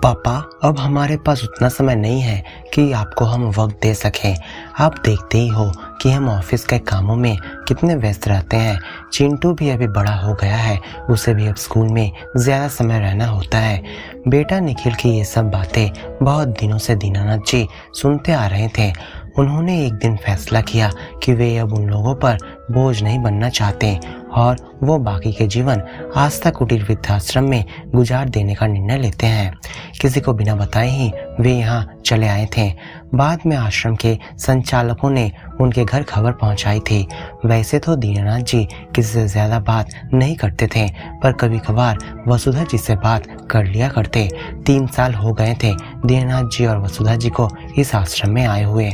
पापा, अब हमारे पास उतना समय नहीं है कि आपको हम वक्त दे सकें। आप देखते ही हो कि हम ऑफिस के कामों में कितने व्यस्त रहते हैं। चिंटू भी अभी बड़ा हो गया है, उसे भी अब स्कूल में ज़्यादा समय रहना होता है। बेटा निखिल की ये सब बातें बहुत दिनों से दीनानाथ जी सुनते आ रहे थे। उन्होंने एक दिन फैसला किया कि वे अब उन लोगों पर बोझ नहीं बनना चाहते और वो बाकी के जीवन आस्था कुटीर वृद्धाश्रम में गुजार देने का निर्णय लेते हैं। किसी को बिना बताए ही वे यहाँ चले आए थे। बाद में आश्रम के संचालकों ने उनके घर खबर पहुंचाई थी। वैसे तो दीनानाथ जी किसी से ज्यादा बात नहीं करते थे, पर कभी कभार वसुधा जी से बात कर लिया करते। 3 साल हो गए थे दीनानाथ जी और वसुधा जी को इस आश्रम में आए हुए।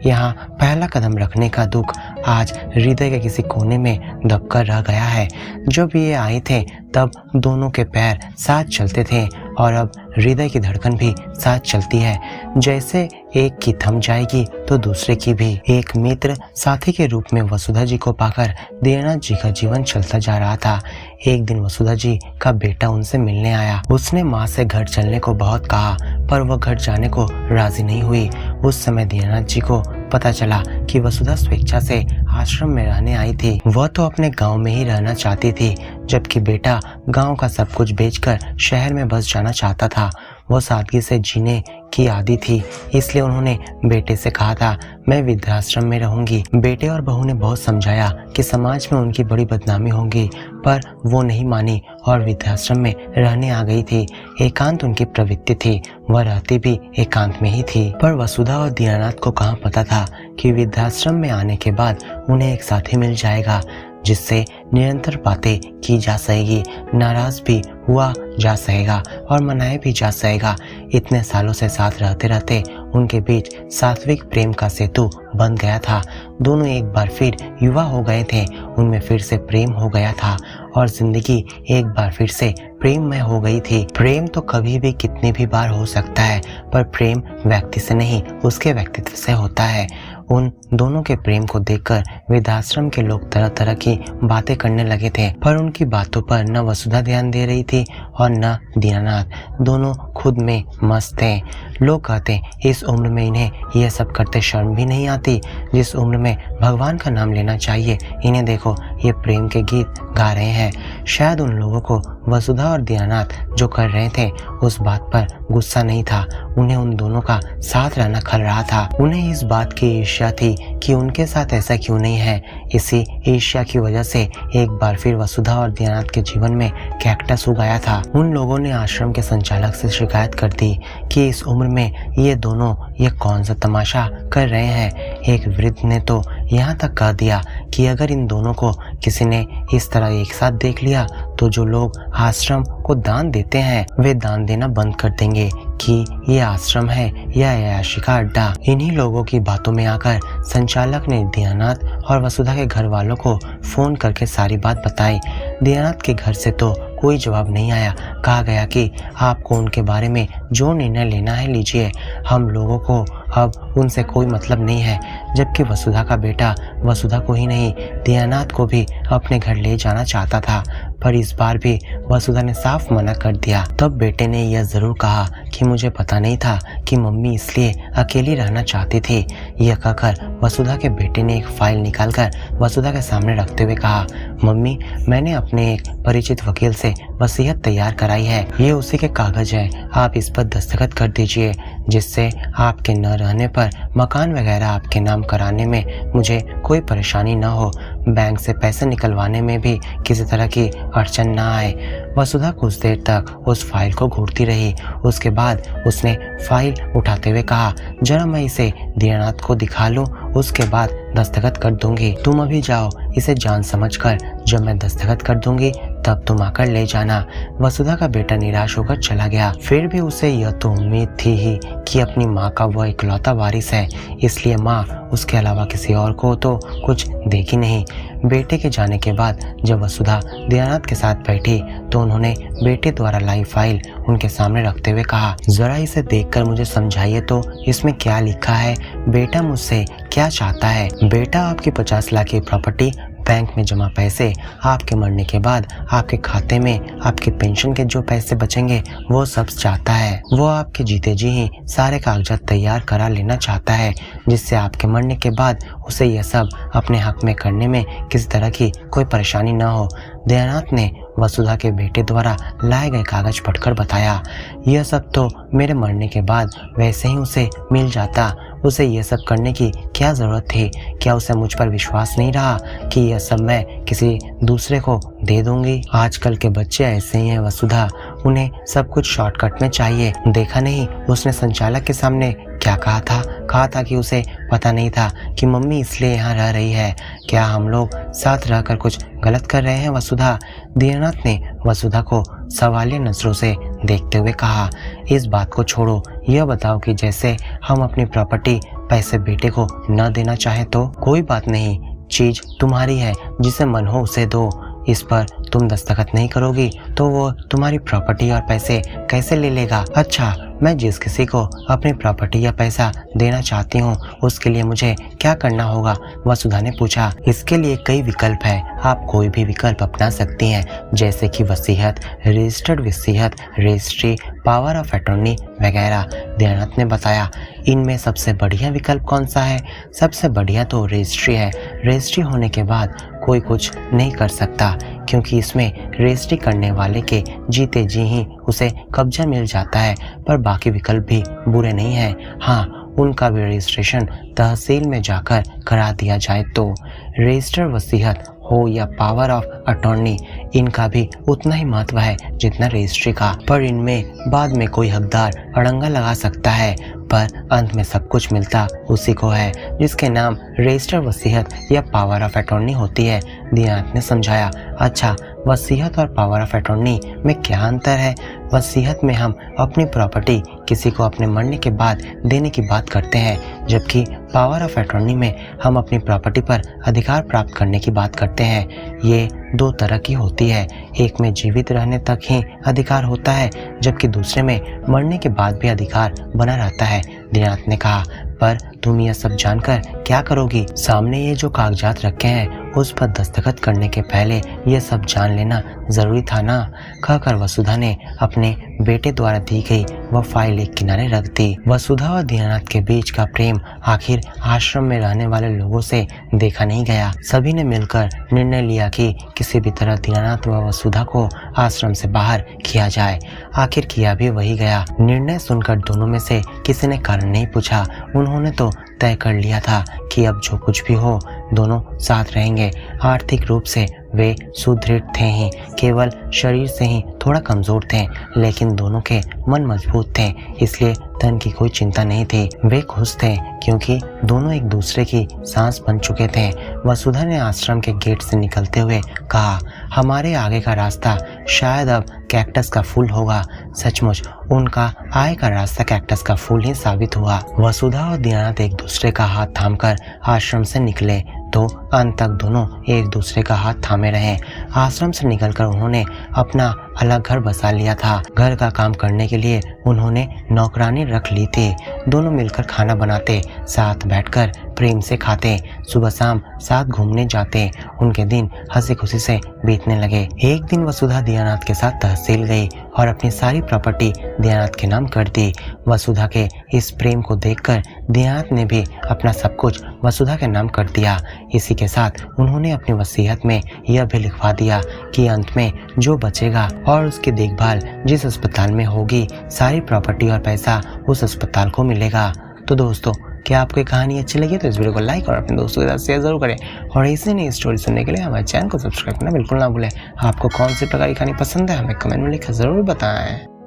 यहाँ पहला कदम रखने का दुख आज हृदय के किसी कोने में दबकर रह गया है। जब ये आए थे तब दोनों के पैर साथ चलते थे और अब हृदय की धड़कन भी साथ चलती है। जैसे एक की थम जाएगी तो दूसरे की भी। एक मित्र साथी के रूप में वसुधा जी को पाकर दीनानाथ जी का जीवन चलता जा रहा था। एक दिन वसुधा जी का बेटा उनसे मिलने आया। उसने माँ से घर चलने को बहुत कहा, पर वह घर जाने को राजी नहीं हुई। उस समय दीनानाथ जी को पता चला कि वसुधा स्वेच्छा से आश्रम में रहने आई थी। वह तो अपने गांव में ही रहना चाहती थी, जबकि बेटा गांव का सब कुछ बेचकर शहर में बस जाना चाहता था। वह सादगी से जीने की आदी थी, इसलिए उन्होंने बेटे से कहा था, मैं वृद्धाश्रम में रहूंगी। बेटे और बहू ने बहुत समझाया कि समाज में उनकी बड़ी बदनामी होगी, पर वो नहीं मानी और वृद्धाश्रम में रहने आ गई थी। एकांत उनकी प्रवृत्ति थी, वह रहती भी एकांत में ही थी। पर वसुधा और दीनानाथ को कहाँ पता था कि वृद्धाश्रम में आने के बाद उन्हें एक साथी मिल जाएगा, जिससे निरंतर बातें की जा सकेगी, नाराज भी हुआ जा सकेगा और मनाया भी जा सकेगा। इतने सालों से साथ रहते रहते उनके बीच सात्विक प्रेम का सेतु बन गया था। दोनों एक बार फिर युवा हो गए थे, उनमें फिर से प्रेम हो गया था और जिंदगी एक बार फिर से प्रेममय हो गई थी। प्रेम तो कभी भी कितनी भी बार हो सकता है, पर प्रेम व्यक्ति से नहीं उसके व्यक्तित्व से होता है। उन दोनों के प्रेम को देखकर वृद्धाश्रम के लोग तरह तरह की बातें करने लगे थे, पर उनकी बातों पर न वसुधा ध्यान दे रही थी और न दीनानाथ। दोनों खुद में मस्त थे। लोग कहते इस उम्र में इन्हें यह सब करते शर्म भी नहीं आती। जिस उम्र में भगवान का नाम लेना चाहिए, इन्हें देखो ये प्रेम के गीत गा रहे हैं। शायद उन लोगों को वसुधा और दीनानाथ जो कर रहे थे उस बात पर गुस्सा नहीं था, उन्हें उन दोनों का साथ रहना खल रहा था। उन्हें इस बात की ईर्ष्या थी कि उनके साथ ऐसा क्यों नहीं है। इसी ईर्ष्या की वजह से एक बार फिर वसुधा और दीनानाथ के जीवन में कैक्टस उगाया था। उन लोगों ने आश्रम के संचालक से शिकायत कर दी कि इस उम्र में ये दोनों ये कौन सा तमाशा कर रहे हैं। एक वृद्ध ने तो यहाँ तक कह दिया कि अगर इन दोनों को किसी ने इस तरह एक साथ देख लिया तो जो लोग आश्रम को दान देते हैं वे दान देना बंद कर देंगे कि ये आश्रम है या अय्याशी का अड्डा। इन्हीं लोगों की बातों में आकर संचालक ने दीनानाथ और वसुधा के घर वालों को फोन करके सारी बात बताई। दीनानाथ के घर से तो कोई जवाब नहीं आया। कहा गया कि आपको उनके बारे में जो निर्णय लेना है लीजिए, हम लोगों को अब उनसे कोई मतलब नहीं है। जबकि वसुधा का बेटा वसुधा को ही नहीं दीनानाथ को भी अपने घर ले जाना चाहता था, पर इस बार भी वसुधा ने साफ मना कर दिया। तब बेटे ने यह जरूर कहा कि मुझे पता नहीं था कि मम्मी इसलिए अकेली रहना चाहती थी। यह कहकर वसुधा के बेटे ने एक फाइल निकालकर वसुधा के सामने रखते हुए कहा, मम्मी मैंने अपने एक परिचित वकील से वसीयत तैयार कराई है, ये उसी के कागज हैं, आप इस पर दस्तखत कर दीजिए, जिससे आपके न रहने पर मकान वगैरह आपके नाम कराने में मुझे कोई परेशानी न हो, बैंक से पैसे निकलवाने में भी किसी तरह की अड़चन न आए। वसुधा कुछ देर तक उस फाइल को घूरती रही। उसके बाद उसने फाइल उठाते हुए कहा, जरा मैं इसे दीनानाथ को दिखा लूं, उसके बाद दस्तखत कर दूंगी। तुम अभी जाओ, इसे जान समझकर जब मैं दस्तखत कर दूंगी तब तुम आकर ले जाना। वसुधा का बेटा निराश होकर चला गया। फिर भी उसे यह तो उम्मीद थी ही कि अपनी माँ का वह इकलौता वारिस है, इसलिए माँ उसके अलावा किसी और को तो कुछ देगी नहीं। बेटे के जाने के बाद जब वसुधा दीनानाथ के साथ बैठी तो उन्होंने बेटे द्वारा लाई फाइल उनके सामने रखते हुए कहा, जरा इसे देखकर मुझे समझाइए तो इसमें क्या लिखा है। बेटा मुझसे क्या चाहता है। बेटा आपकी 50 लाख की प्रॉपर्टी बैंक में जमा पैसे आपके मरने के बाद आपके खाते में आपके पेंशन के जो पैसे बचेंगे वो सब चाहता है। वो आपके जीते जी ही सारे कागजात तैयार करा लेना चाहता है, जिससे आपके मरने के बाद उसे यह सब अपने हक में करने में किसी तरह की कोई परेशानी न हो। दयानाथ ने वसुधा के बेटे द्वारा लाए गए कागज पढ़कर बताया, यह सब तो मेरे मरने के बाद वैसे ही उसे मिल जाता। उसे यह सब करने की क्या जरूरत थी? क्या उसे मुझ पर विश्वास नहीं रहा कि यह सब मैं किसी दूसरे को दे दूंगी? आजकल के बच्चे ऐसे ही हैं वसुधा, उन्हें सब कुछ शॉर्टकट में चाहिए। देखा नहीं उसने संचालक के सामने क्या कहा था कि उसे पता नहीं था कि मम्मी इसलिए यहाँ रह रही है। क्या हम लोग साथ रहकर कुछ गलत कर रहे हैं वसुधा? दीनानाथ ने वसुधा को सवालिया नजरों से देखते हुए कहा, इस बात को छोड़ो, यह बताओ कि जैसे हम अपनी प्रॉपर्टी पैसे बेटे को न देना चाहे तो? कोई बात नहीं, चीज तुम्हारी है, जिसे मन हो उसे दो। इस पर तुम दस्तखत नहीं करोगी तो वो तुम्हारी प्रॉपर्टी और पैसे कैसे ले लेगा? अच्छा, मैं जिस किसी को अपनी प्रॉपर्टी या पैसा देना चाहती हूँ उसके लिए मुझे क्या करना होगा? वसुधा ने पूछा। इसके लिए कई विकल्प है, आप कोई भी विकल्प अपना सकती हैं, जैसे कि वसीयत, रजिस्टर्ड वसीयत, रजिस्ट्री, पावर ऑफ अटॉर्नी वगैरह। दयानाथ ने बताया, इनमें सबसे बढ़िया विकल्प कौन सा है? सबसे बढ़िया तो रजिस्ट्री है। रजिस्ट्री होने के बाद कोई कुछ नहीं कर सकता, क्योंकि इसमें रजिस्ट्री करने वाले के जीते जी ही उसे कब्जा मिल जाता है। पर बाकी विकल्प भी बुरे नहीं हैं। हाँ, उनका भी रजिस्ट्रेशन तहसील में जाकर करा दिया जाए तो। रजिस्टर वसीयत हो या पावर ऑफ अटॉर्नी, इनका भी उतना ही महत्व है जितना रजिस्ट्री का। पर इनमें बाद में कोई हकदार अड़ंगा लगा सकता है, पर अंत में सब कुछ मिलता उसी को है जिसके नाम रजिस्टर वसीयत या पावर ऑफ अटॉर्नी होती है। दीनानाथ ने समझाया। अच्छा, वसीयत और पावर ऑफ अटॉर्नी में क्या अंतर है? वसीयत में हम अपनी प्रॉपर्टी किसी को अपने मरने के बाद देने की बात करते हैं, जबकि पावर ऑफ अटॉर्नी में हम अपनी प्रॉपर्टी पर अधिकार प्राप्त करने की बात करते हैं। ये दो तरह की होती है, एक में जीवित रहने तक ही अधिकार होता है, जबकि दूसरे में मरने के बाद भी अधिकार बना रहता है। दीनानाथ ने कहा, पर तुम यह सब जानकर क्या करोगी? सामने ये जो कागजात रखे हैं उस पर दस्तखत करने के पहले ये सब जान लेना जरूरी था ना? कहकर वसुधा ने अपने बेटे द्वारा दी गई वह फाइल एक किनारे रख दी। वसुधा और दीनानाथ के बीच का प्रेम आखिर आश्रम में रहने वाले लोगों से देखा नहीं गया। सभी ने मिलकर निर्णय लिया कि किसी भी तरह दीनानाथ व वसुधा को आश्रम से बाहर किया जाए। आखिर किया भी वही गया। निर्णय सुनकर दोनों में से किसी ने कारण नहीं पूछा। उन्होंने तो तय कर लिया था कि अब जो कुछ भी हो दोनों साथ रहेंगे। आर्थिक रूप से वे सुदृढ़ थे ही, केवल शरीर से ही थोड़ा कमजोर थे, लेकिन दोनों के मन मजबूत थे, इसलिए धन की कोई चिंता नहीं थी। वे खुश थे क्योंकि दोनों एक दूसरे की सांस बन चुके थे। वसुधा ने आश्रम के गेट से निकलते हुए कहा, हमारे आगे का रास्ता शायद अब कैक्टस का फूल होगा। सचमुच उनका आगे का रास्ता कैक्टस का फूल ही साबित हुआ। वसुधा और दीनानाथ एक दूसरे का हाथ थामकर आश्रम से निकले तो अंत तक दोनों एक दूसरे का हाथ थामे रहे। आश्रम से निकलकर उन्होंने अपना अलग घर बसा लिया था। घर का काम करने के लिए उन्होंने नौकरानी रख ली थी। दोनों मिलकर खाना बनाते, साथ बैठकर प्रेम से खाते, सुबह शाम साथ घूमने जाते। उनके दिन हंसी खुशी से बीतने लगे। एक दिन वसुधा दीनानाथ के साथ तहसील गई और अपनी सारी प्रॉपर्टी दीनानाथ के नाम कर दी। वसुधा के इस प्रेम को देखकर दीनानाथ ने भी अपना सब कुछ वसुधा के नाम कर दिया। इसी के साथ उन्होंने अपनी वसीयत में यह भी लिखवा दिया कि अंत में जो बचेगा और उसकी देखभाल जिस अस्पताल में होगी, सारी प्रॉपर्टी और पैसा उस अस्पताल को मिलेगा। तो दोस्तों, क्या आपको ये कहानी अच्छी लगी तो इस वीडियो को लाइक और अपने दोस्तों के साथ शेयर जरूर करें, और ऐसी नई स्टोरी सुनने के लिए हमारे चैनल को सब्सक्राइब करना बिल्कुल ना भूलें। आपको कौन सी प्रकार की कहानी पसंद है हमें कमेंट में लिखकर जरूर बताएं।